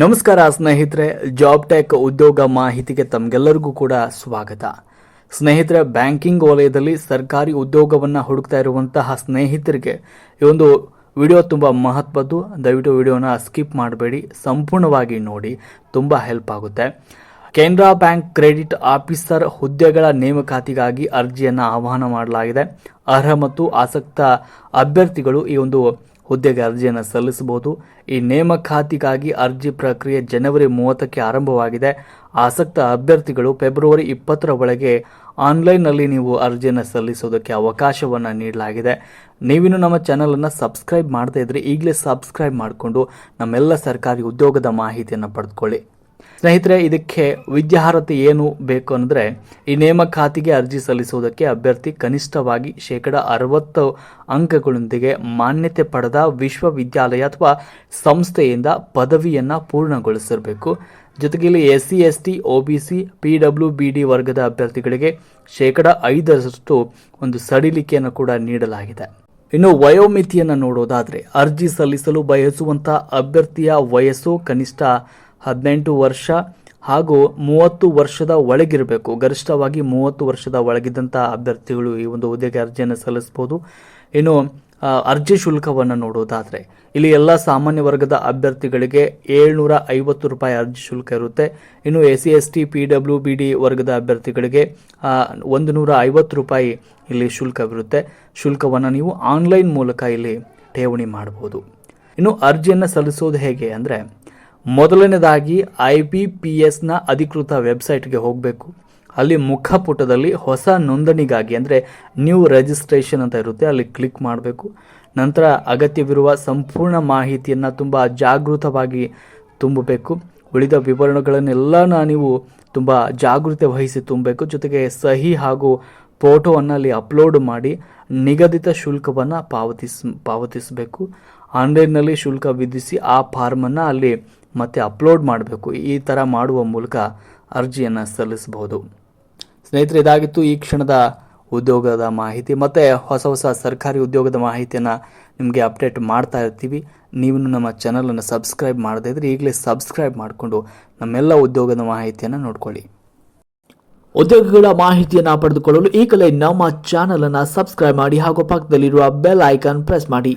ನಮಸ್ಕಾರ ಸ್ನೇಹಿತರೆ, job tech ಉದ್ಯೋಗ ಮಾಹಿತಿಗೆ ತಮಗೆಲ್ಲರಿಗೂ ಕೂಡ ಸ್ವಾಗತ. ಸ್ನೇಹಿತರೆ, ಬ್ಯಾಂಕಿಂಗ್ ವಲಯದಲ್ಲಿ ಸರ್ಕಾರಿ ಉದ್ಯೋಗವನ್ನು ಹುಡುಕ್ತಾ ಇರುವಂತಹ ಸ್ನೇಹಿತರಿಗೆ ಈ ಒಂದು ವಿಡಿಯೋ ತುಂಬ ಮಹತ್ವದ್ದು. ದಯವಿಟ್ಟು ವಿಡಿಯೋನ ಸ್ಕಿಪ್ ಮಾಡಬೇಡಿ, ಸಂಪೂರ್ಣವಾಗಿ ನೋಡಿ, ತುಂಬ ಹೆಲ್ಪ್ ಆಗುತ್ತೆ. ಕೆನರಾ ಬ್ಯಾಂಕ್ ಕ್ರೆಡಿಟ್ ಆಫೀಸರ್ ಹುದ್ದೆಗಳ ನೇಮಕಾತಿಗಾಗಿ ಅರ್ಜಿಯನ್ನು ಆಹ್ವಾನ ಮಾಡಲಾಗಿದೆ. ಅರ್ಹ ಮತ್ತು ಆಸಕ್ತ ಅಭ್ಯರ್ಥಿಗಳು ಈ ಒಂದು ಹುದ್ದೆಗೆ ಅರ್ಜಿಯನ್ನು ಸಲ್ಲಿಸಬಹುದು. ಈ ನೇಮಕಾತಿಗಾಗಿ ಅರ್ಜಿ ಪ್ರಕ್ರಿಯೆ ಜನವರಿ 30ಕ್ಕೆ ಆರಂಭವಾಗಿದೆ. ಆಸಕ್ತ ಅಭ್ಯರ್ಥಿಗಳು ಫೆಬ್ರವರಿ 20ರ ಒಳಗೆ ಆನ್ಲೈನ್ನಲ್ಲಿ ನೀವು ಅರ್ಜಿಯನ್ನು ಸಲ್ಲಿಸೋದಕ್ಕೆ ಅವಕಾಶವನ್ನು ನೀಡಲಾಗಿದೆ. ನೀವಿನ್ನು ನಮ್ಮ ಚಾನಲನ್ನು ಸಬ್ಸ್ಕ್ರೈಬ್ ಮಾಡದೇ ಇದ್ದರೆ ಈಗಲೇ ಸಬ್ಸ್ಕ್ರೈಬ್ ಮಾಡಿಕೊಂಡು ನಮ್ಮೆಲ್ಲ ಸರ್ಕಾರಿ ಉದ್ಯೋಗದ ಮಾಹಿತಿಯನ್ನು ಪಡೆದುಕೊಳ್ಳಿ. ಸ್ನೇಹಿತರೆ, ಇದಕ್ಕೆ ವಿದ್ಯಾರ್ಹತೆ ಏನು ಬೇಕು ಅಂದರೆ, ಈ ನೇಮಕಾತಿಗೆ ಅರ್ಜಿ ಸಲ್ಲಿಸುವುದಕ್ಕೆ ಅಭ್ಯರ್ಥಿ ಕನಿಷ್ಠವಾಗಿ 60% ಅಂಕಗಳೊಂದಿಗೆ ಮಾನ್ಯತೆ ಪಡೆದ ವಿಶ್ವವಿದ್ಯಾಲಯ ಅಥವಾ ಸಂಸ್ಥೆಯಿಂದ ಪದವಿಯನ್ನು ಪೂರ್ಣಗೊಳಿಸಿರಬೇಕು. ಜೊತೆಗೆ ಇಲ್ಲಿ SC, ST, OBC, PWBD ವರ್ಗದ ಅಭ್ಯರ್ಥಿಗಳಿಗೆ 5% ಒಂದು ಸಡಿಲಿಕೆಯನ್ನು ಕೂಡ ನೀಡಲಾಗಿದೆ. ಇನ್ನು ವಯೋಮಿತಿಯನ್ನು ನೋಡೋದಾದರೆ, ಅರ್ಜಿ ಸಲ್ಲಿಸಲು ಬಯಸುವಂಥ ಅಭ್ಯರ್ಥಿಯ ವಯಸ್ಸು ಕನಿಷ್ಠ 18 ವರ್ಷ ಹಾಗೂ 30 ವರ್ಷದ ಒಳಗಿರಬೇಕು. ಗರಿಷ್ಠವಾಗಿ 30 ವರ್ಷದ ಒಳಗಿದ್ದಂಥ ಅಭ್ಯರ್ಥಿಗಳು ಈ ಒಂದು ಹುದ್ದೆಗೆ ಅರ್ಜಿಯನ್ನು ಸಲ್ಲಿಸಬಹುದು. ಇನ್ನು ಅರ್ಜಿ ಶುಲ್ಕವನ್ನು ನೋಡೋದಾದರೆ, ಇಲ್ಲಿ ಎಲ್ಲ ಸಾಮಾನ್ಯ ವರ್ಗದ ಅಭ್ಯರ್ಥಿಗಳಿಗೆ 750 ರೂಪಾಯಿ ಅರ್ಜಿ ಶುಲ್ಕ ಇರುತ್ತೆ. ಇನ್ನು SC, ST, PWBD ವರ್ಗದ ಅಭ್ಯರ್ಥಿಗಳಿಗೆ 150 ರೂಪಾಯಿ ಇಲ್ಲಿ ಶುಲ್ಕವಿರುತ್ತೆ. ಶುಲ್ಕವನ್ನು ನೀವು ಆನ್ಲೈನ್ ಮೂಲಕ ಇಲ್ಲಿ ಠೇವಣಿ ಮಾಡಬಹುದು. ಇನ್ನು ಅರ್ಜಿಯನ್ನು ಸಲ್ಲಿಸೋದು ಹೇಗೆ ಅಂದರೆ, ಮೊದಲನೇದಾಗಿ IBPSನ ಅಧಿಕೃತ ವೆಬ್ಸೈಟ್ಗೆ ಹೋಗಬೇಕು. ಅಲ್ಲಿ ಮುಖಪುಟದಲ್ಲಿ ಹೊಸ ನೋಂದಣಿಗಾಗಿ ಅಂದರೆ ನ್ಯೂ ರಿಜಿಸ್ಟ್ರೇಷನ್ ಅಂತ ಇರುತ್ತೆ, ಅಲ್ಲಿ ಕ್ಲಿಕ್ ಮಾಡಬೇಕು. ನಂತರ ಅಗತ್ಯವಿರುವ ಸಂಪೂರ್ಣ ಮಾಹಿತಿಯನ್ನು ತುಂಬ ಜಾಗೃತವಾಗಿ ತುಂಬಬೇಕು. ಉಳಿದ ವಿವರಣೆಗಳನ್ನೆಲ್ಲ ನೀವು ತುಂಬ ಜಾಗೃತಿ ವಹಿಸಿ ತುಂಬಬೇಕು. ಜೊತೆಗೆ ಸಹಿ ಹಾಗೂ ಫೋಟೋವನ್ನು ಅಲ್ಲಿ ಅಪ್ಲೋಡ್ ಮಾಡಿ ನಿಗದಿತ ಶುಲ್ಕವನ್ನು ಪಾವತಿಸಬೇಕು. ಆನ್ಲೈನ್ನಲ್ಲಿ ಶುಲ್ಕ ವಿಧಿಸಿ ಆ ಫಾರ್ಮನ್ನು ಅಲ್ಲಿ ಮತ್ತೆ ಅಪ್ಲೋಡ್ ಮಾಡಬೇಕು. ಈ ಥರ ಮಾಡುವ ಮೂಲಕ ಅರ್ಜಿಯನ್ನು ಸಲ್ಲಿಸಬಹುದು. ಸ್ನೇಹಿತರೆ, ಇದಾಗಿತ್ತು ಈ ಕ್ಷಣದ ಉದ್ಯೋಗದ ಮಾಹಿತಿ. ಮತ್ತು ಹೊಸ ಸರ್ಕಾರಿ ಉದ್ಯೋಗದ ಮಾಹಿತಿಯನ್ನು ನಿಮಗೆ ಅಪ್ಡೇಟ್ ಮಾಡ್ತಾ ಇರ್ತೀವಿ. ನೀವು ನಮ್ಮ ಚಾನಲನ್ನು ಸಬ್ಸ್ಕ್ರೈಬ್ ಮಾಡದೇ ಇದ್ದರೆ ಈಗಲೇ ಸಬ್ಸ್ಕ್ರೈಬ್ ಮಾಡಿಕೊಂಡು ನಮ್ಮೆಲ್ಲ ಉದ್ಯೋಗದ ಮಾಹಿತಿಯನ್ನು ನೋಡ್ಕೊಳ್ಳಿ. ಉದ್ಯೋಗಗಳ ಮಾಹಿತಿಯನ್ನು ಪಡೆದುಕೊಳ್ಳಲು ಈಗಲೇ ನಮ್ಮ ಚಾನಲನ್ನು ಸಬ್ಸ್ಕ್ರೈಬ್ ಮಾಡಿ ಹಾಗೂ ಪಕ್ಕದಲ್ಲಿರುವ ಬೆಲ್ ಐಕಾನ್ ಪ್ರೆಸ್ ಮಾಡಿ.